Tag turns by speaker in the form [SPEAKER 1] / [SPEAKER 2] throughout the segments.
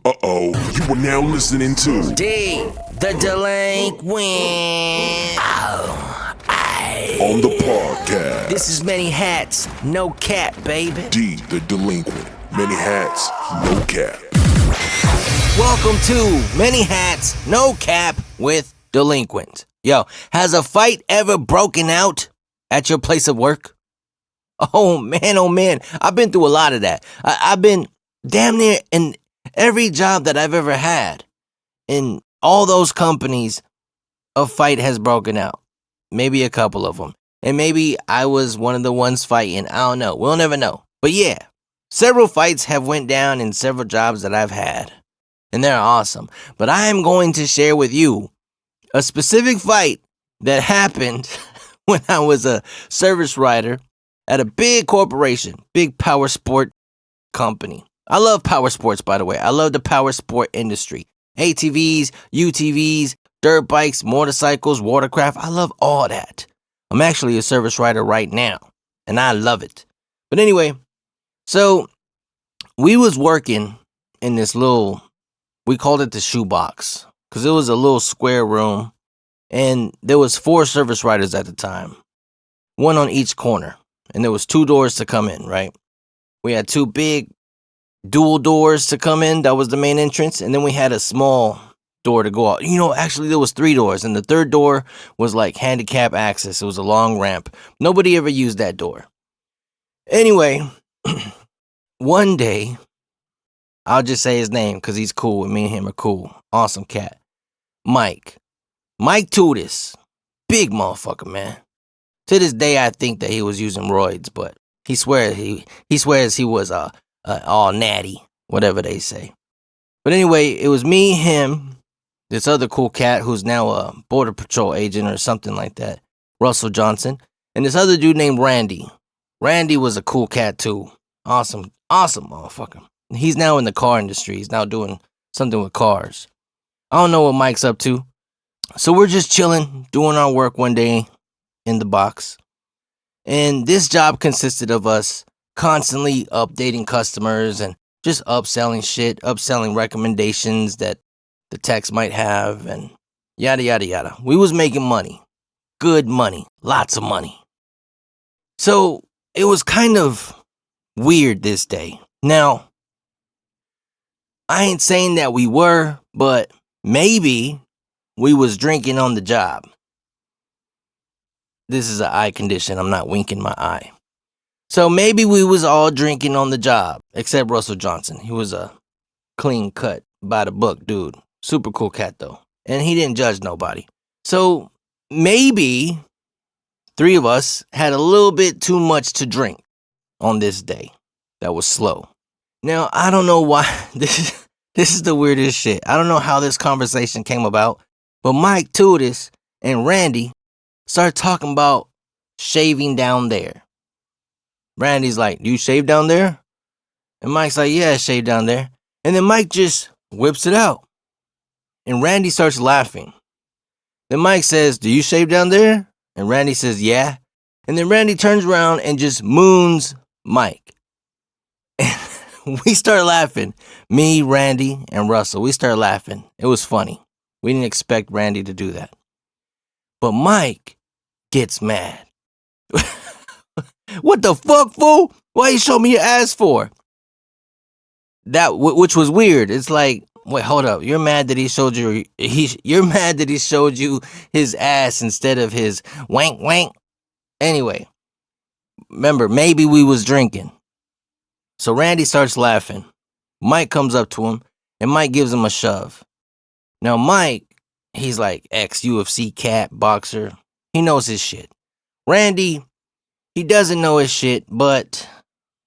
[SPEAKER 1] Uh-oh, you are now listening to
[SPEAKER 2] D, the delinquent.
[SPEAKER 1] on the podcast.
[SPEAKER 2] This is Many Hats, No Cap, baby.
[SPEAKER 1] D, the delinquent. Many hats, no cap.
[SPEAKER 2] Welcome to Many Hats, No Cap with Delinquent. Yo, has a fight ever broken out at your place of work? Oh man, I've been through a lot of that. I've been damn near in every job that I've ever had. In all those companies, a fight has broken out. Maybe a couple of them. And maybe I was one of the ones fighting. I don't know. We'll never know. But yeah, several fights have went down in several jobs that I've had. And they're awesome. But I am going to share with you a specific fight that happened when I was a service writer at a big corporation, big power sport company. I love power sports, by the way. I love the power sport industry. ATVs, UTVs, dirt bikes, motorcycles, watercraft. I love all that. I'm actually a service writer right now, and I love it. But anyway, so we was working in this little, we called it the shoebox, because it was a little square room, and there was 4 service writers at the time, one on each corner. And there was 2 doors to come in, right? We had 2 big dual doors to come in. That was the main entrance. And then we had a small door to go out. Actually, there was 3 doors. And the third door was like handicap access. It was a long ramp. Nobody ever used that door. Anyway, one day, I'll just say his name because he's cool and me and him are cool. Awesome cat. Mike Tudis. Big motherfucker, man. To this day, I think that he was using roids, but he swears he was all natty, whatever they say. But anyway, it was me, him, this other cool cat who's now a border patrol agent or something like that, Russell Johnson, and this other dude named Randy. Randy was a cool cat too. Awesome motherfucker. He's now in the car industry. He's now doing something with cars. I don't know what Mike's up to. So we're just chilling, doing our work one day in the box. And this job consisted of us constantly updating customers and just upselling recommendations that the techs might have and yada yada yada. We was making money. Good money. Lots of money. So it was kind of weird this day. Now, I ain't saying that we were, but maybe we was drinking on the job. This is an eye condition. I'm not winking my eye. So maybe we was all drinking on the job, except Russell Johnson. He was a clean cut, by the book dude. Super cool cat though. And he didn't judge nobody. So maybe 3 of us had a little bit too much to drink on this day. That was slow. Now, I don't know why. This is the weirdest shit. I don't know how this conversation came about. But Mike Tudis and Randy started talking about shaving down there. Randy's like, "Do you shave down there?" And Mike's like, "Yeah, I shave down there." And then Mike just whips it out. And Randy starts laughing. Then Mike says, "Do you shave down there?" And Randy says, "Yeah." And then Randy turns around and just moons Mike. And we start laughing. Me, Randy, and Russell. We started laughing. It was funny. We didn't expect Randy to do that. But Mike gets mad. What the fuck, fool? Why you show me your ass for? Which was weird. It's like, wait, hold up. You're mad that he showed you. You're mad that he showed you his ass instead of his wank wank. Anyway, remember, maybe we was drinking. So Randy starts laughing. Mike comes up to him, and Mike gives him a shove. Now Mike, he's like ex-UFC cat, boxer. He knows his shit. Randy, he doesn't know his shit, but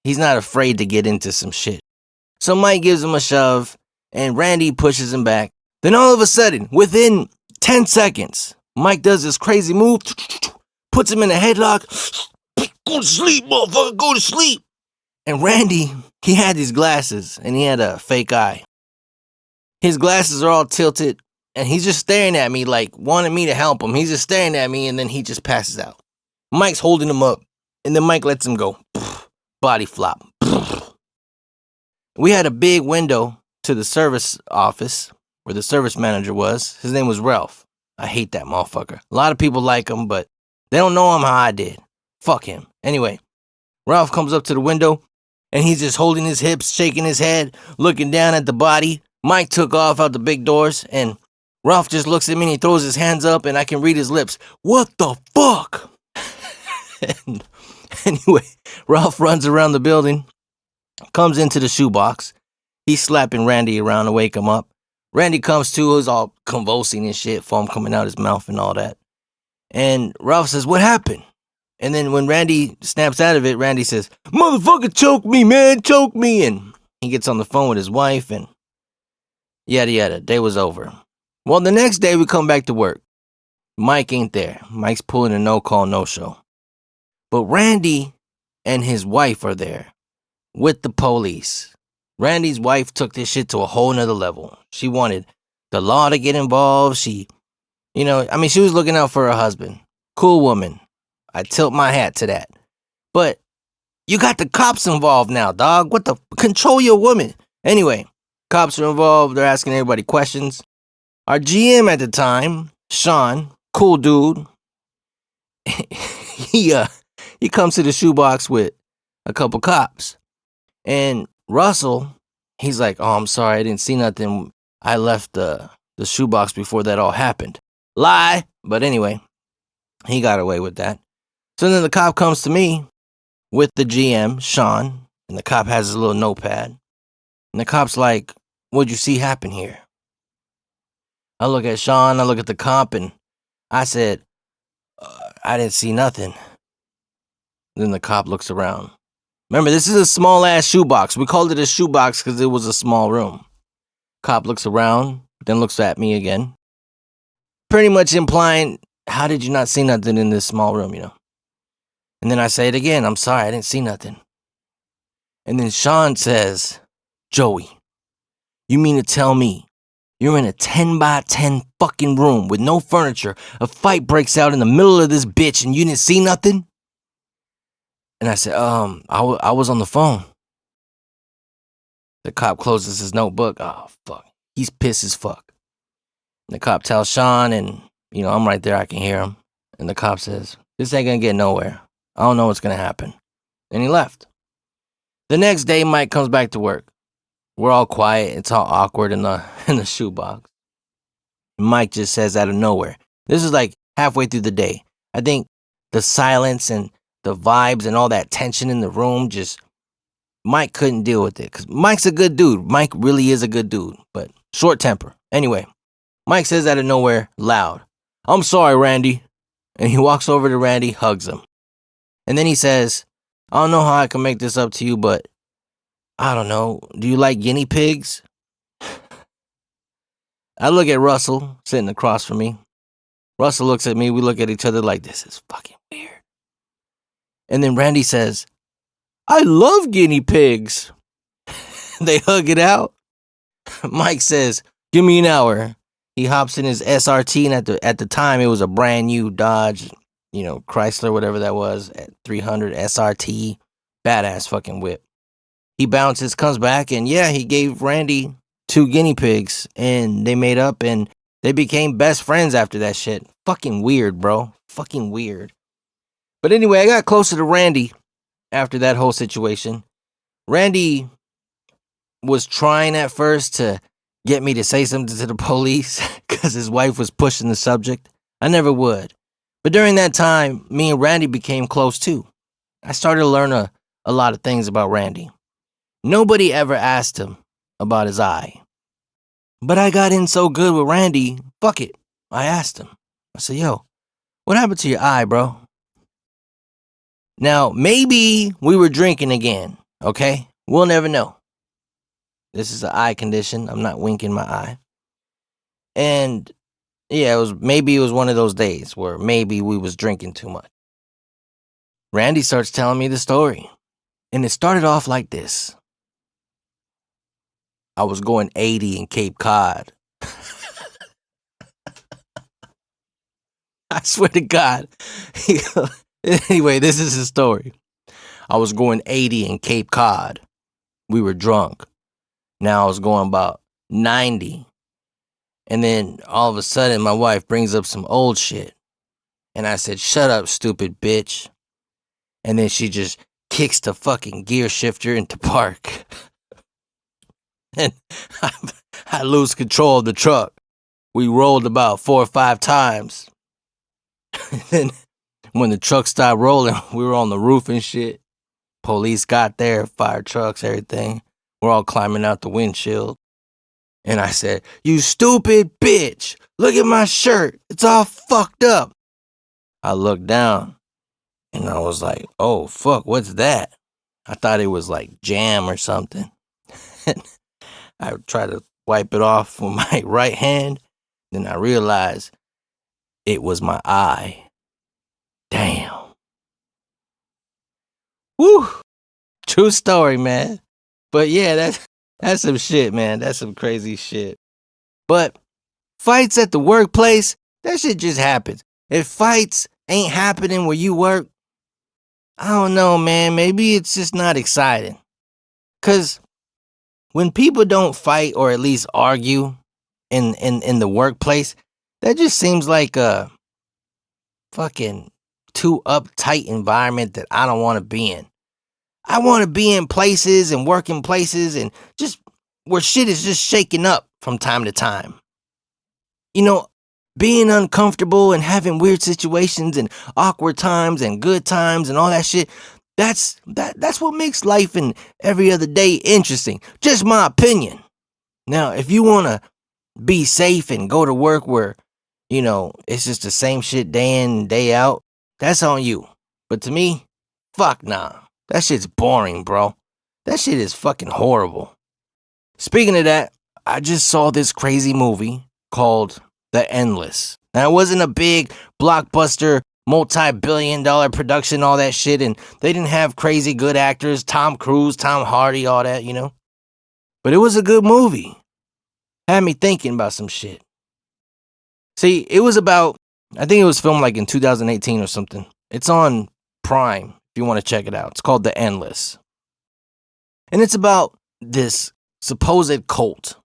[SPEAKER 2] he's not afraid to get into some shit. So Mike gives him a shove, and Randy pushes him back. Then all of a sudden, within 10 seconds, Mike does this crazy move, puts him in a headlock. Go to sleep, motherfucker, go to sleep. And Randy, he had these glasses, and he had a fake eye. His glasses are all tilted, and he's just staring at me like wanting me to help him. He's just staring at me, and then he just passes out. Mike's holding him up, and then Mike lets him go. Body flop. We had a big window to the service office where the service manager was. His name was Ralph. I hate that motherfucker. A lot of people like him, but they don't know him how I did. Fuck him. Anyway, Ralph comes up to the window, and he's just holding his hips, shaking his head, looking down at the body. Mike took off out the big doors, and Ralph just looks at me and he throws his hands up, and I can read his lips. What the fuck? And anyway, Ralph runs around the building, comes into the shoebox. He's slapping Randy around to wake him up. Randy comes to, he's all convulsing and shit, foam coming out his mouth and all that. And Ralph says, what happened? And then when Randy snaps out of it, Randy says, motherfucker, choke me, man, choke me. And he gets on the phone with his wife and yada yada. Day was over. Well, the next day we come back to work. Mike ain't there. Mike's pulling a no-call, no-show. But Randy and his wife are there with the police. Randy's wife took this shit to a whole nother level. She wanted the law to get involved. She was looking out for her husband. Cool woman. I tilt my hat to that. But you got the cops involved now, dog. What the? Control your woman. Anyway, cops are involved. They're asking everybody questions. Our GM at the time, Sean, cool dude, he comes to the shoebox with a couple cops. And Russell, he's like, oh, I'm sorry, I didn't see nothing. I left the shoebox before that all happened. Lie. But anyway, he got away with that. So then the cop comes to me with the GM, Sean, and the cop has his little notepad. And the cop's like, what'd you see happen here? I look at Sean, I look at the cop, and I said, I didn't see nothing. Then the cop looks around. Remember, this is a small-ass shoebox. We called it a shoebox because it was a small room. Cop looks around, then looks at me again. Pretty much implying, how did you not see nothing in this small room, And then I say it again, I'm sorry, I didn't see nothing. And then Sean says, Joey, you mean to tell me you're in a 10 by 10 fucking room with no furniture, a fight breaks out in the middle of this bitch and you didn't see nothing? And I said, I was on the phone. The cop closes his notebook. Oh, fuck. He's pissed as fuck. And the cop tells Sean, and, I'm right there, I can hear him. And the cop says, this ain't gonna get nowhere. I don't know what's gonna happen. And he left. The next day, Mike comes back to work. We're all quiet. It's all awkward in the shoebox. Mike just says out of nowhere. This is like halfway through the day. I think the silence and the vibes and all that tension in the room Mike couldn't deal with it. Because Mike's a good dude. Mike really is a good dude. But short temper. Anyway, Mike says out of nowhere, loud, I'm sorry, Randy. And he walks over to Randy, hugs him. And then he says, I don't know how I can make this up to you, but I don't know. Do you like guinea pigs? I look at Russell sitting across from me. Russell looks at me. We look at each other like, this is fucking weird. And then Randy says, I love guinea pigs. They hug it out. Mike says, give me an hour. He hops in his SRT, and at the time, it was a brand new Dodge, Chrysler, whatever that was, at 300 SRT. Badass fucking whip. He bounces, comes back, and yeah, he gave Randy 2 guinea pigs, and they made up, and they became best friends after that shit. Fucking weird, bro. Fucking weird. But anyway, I got closer to Randy after that whole situation. Randy was trying at first to get me to say something to the police because his wife was pushing the subject. I never would. But during that time, me and Randy became close too. I started to learn a lot of things about Randy. Nobody ever asked him about his eye. But I got in so good with Randy, fuck it. I asked him. I said, yo, what happened to your eye, bro? Now, maybe we were drinking again, okay? We'll never know. This is an eye condition. I'm not winking my eye. And yeah, maybe it was one of those days where maybe we was drinking too much. Randy starts telling me the story. And it started off like this. I was going 80 in Cape Cod. I swear to God. Anyway, this is his story. I was going 80 in Cape Cod. We were drunk. Now I was going about 90. And then all of a sudden, my wife brings up some old shit. And I said, "Shut up, stupid bitch." And then she just kicks the fucking gear shifter into park. And I lose control of the truck. We rolled about 4 or 5 times. And then when the truck stopped rolling, we were on the roof and shit. Police got there, fire trucks, everything. We're all climbing out the windshield. And I said, "You stupid bitch, look at my shirt. It's all fucked up." I looked down and I was like, "Oh, fuck, what's that?" I thought it was like jam or something. I tried to wipe it off with my right hand. Then I realized it was my eye. Damn. Woo. True story, man. But yeah, that's some shit, man. That's some crazy shit. But fights at the workplace, that shit just happens. If fights ain't happening where you work, I don't know, man. Maybe it's just not exciting. Cause when people don't fight or at least argue in the workplace, that just seems like a fucking too uptight environment that I don't want to be in. I want to be in places and working places and just where shit is just shaking up from time to time. You know, being uncomfortable and having weird situations and awkward times and good times and all that shit, that's what makes life and every other day interesting. Just my opinion. Now, if you want to be safe and go to work where, it's just the same shit day in and day out, that's on you. But to me, fuck nah. That shit's boring, bro. That shit is fucking horrible. Speaking of that, I just saw this crazy movie called The Endless. Now, it wasn't a big blockbuster, multi-billion-dollar production, all that shit, and they didn't have crazy good actors, Tom Cruise, Tom Hardy, all that, But it was a good movie. Had me thinking about some shit. See, it was about, I think it was filmed like in 2018 or something. It's on Prime, if you want to check it out. It's called The Endless. And it's about this supposed cult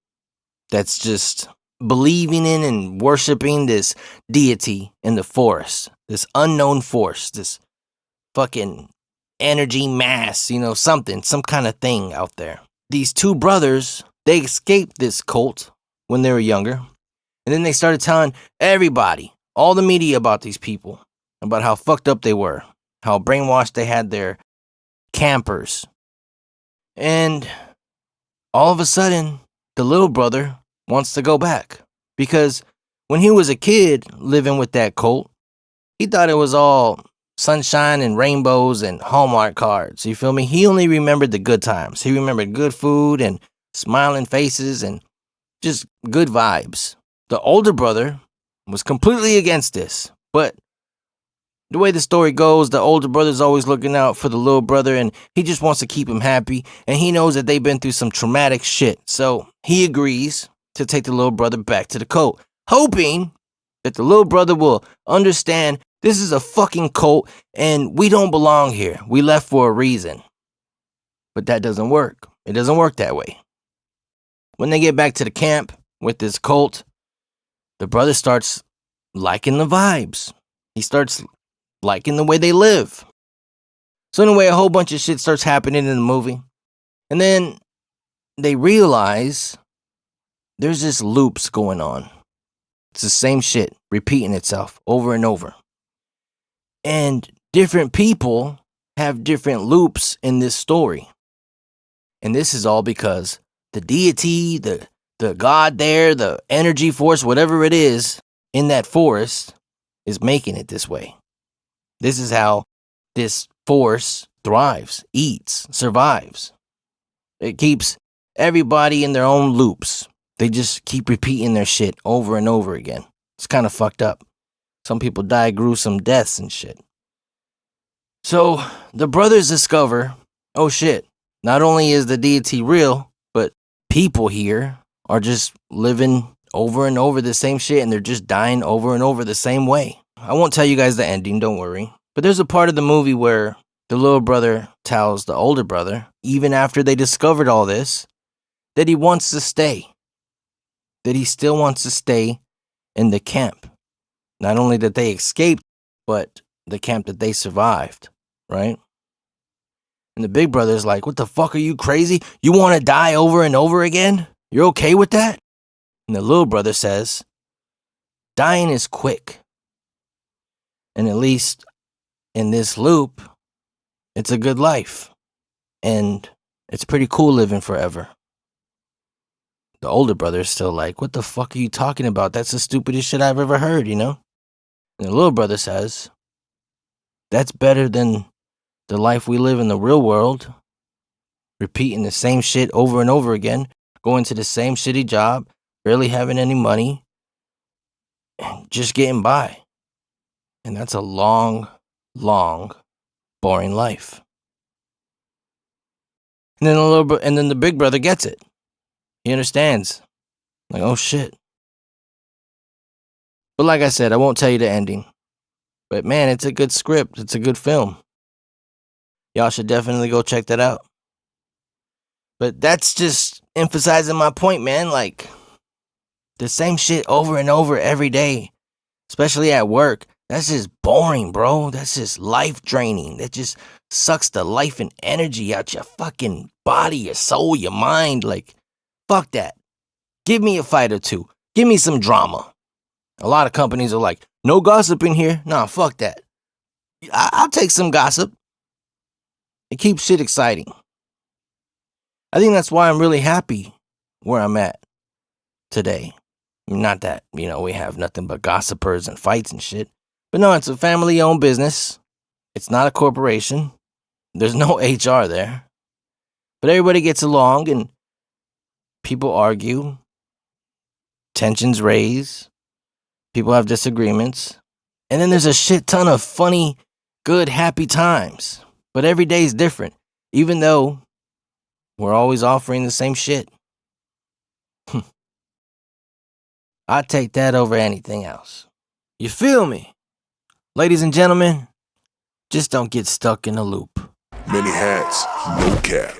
[SPEAKER 2] that's just believing in and worshiping this deity in the forest, this unknown force, this fucking energy mass, some kind of thing out there. These two brothers, they escaped this cult when they were younger, and then they started telling everybody, all the media, about these people, about how fucked up they were, how brainwashed they had their campers. And all of a sudden, the little brother wants to go back. Because when he was a kid living with that cult, he thought it was all sunshine and rainbows and Hallmark cards. You feel me? He only remembered the good times. He remembered good food and smiling faces and just good vibes. The older brother was completely against this. But the way the story goes, the older brother's always looking out for the little brother, and he just wants to keep him happy, and he knows that they've been through some traumatic shit. So he agrees to take the little brother back to the cult, hoping that the little brother will understand this is a fucking cult and we don't belong here. We left for a reason. But that doesn't work. It doesn't work that way. When they get back to the camp with this cult, the brother starts liking the vibes. He starts liking the way they live. So anyway, a whole bunch of shit starts happening in the movie. And then they realize there's this loops going on. It's the same shit repeating itself over and over. And different people have different loops in this story. And this is all because the deity, the god there, the energy force, whatever it is in that forest is making it this way. This is how this force thrives, eats, survives. It keeps everybody in their own loops. They just keep repeating their shit over and over again. It's kind of fucked up. Some people die gruesome deaths and shit. So the brothers discover, oh shit, not only is the deity real, but people here are just living over and over the same shit, and they're just dying over and over the same way. I won't tell you guys the ending, don't worry. But there's a part of the movie where the little brother tells the older brother, even after they discovered all this, that he wants to stay. That he still wants to stay in the camp. Not only that they escaped, but the camp that they survived, right? And the big brother's like, what the fuck, are you crazy? You want to die over and over again? You're okay with that? And the little brother says, dying is quick. And at least in this loop, it's a good life. And it's pretty cool living forever. The older brother's still like, what the fuck are you talking about? That's the stupidest shit I've ever heard, you know? And the little brother says, that's better than the life we live in the real world. Repeating the same shit over and over again. Going to the same shitty job. Barely having any money. And just getting by. And that's a long, long, boring life. And then the big brother gets it. He understands. Like, oh shit. But like I said, I won't tell you the ending. But man, it's a good script. It's a good film. Y'all should definitely go check that out. But that's just emphasizing my point, man. Like, the same shit over and over every day, especially at work. That's just boring, bro. That's just life draining. That just sucks the life and energy out your fucking body, your soul, your mind. Like, fuck that. Give me a fight or two. Give me some drama. A lot of companies are like, no gossip in here. Nah, fuck that. I'll take some gossip. It keeps shit exciting. I think that's why I'm really happy where I'm at today. Not that, we have nothing but gossipers and fights and shit. But no, it's a family-owned business. It's not a corporation. There's no HR there. But everybody gets along and people argue. Tensions raise. People have disagreements. And then there's a shit ton of funny, good, happy times. But every day is different. Even though we're always offering the same shit. I'd take that over anything else. You feel me? Ladies and gentlemen, just don't get stuck in a loop.
[SPEAKER 1] Many hats, no cap.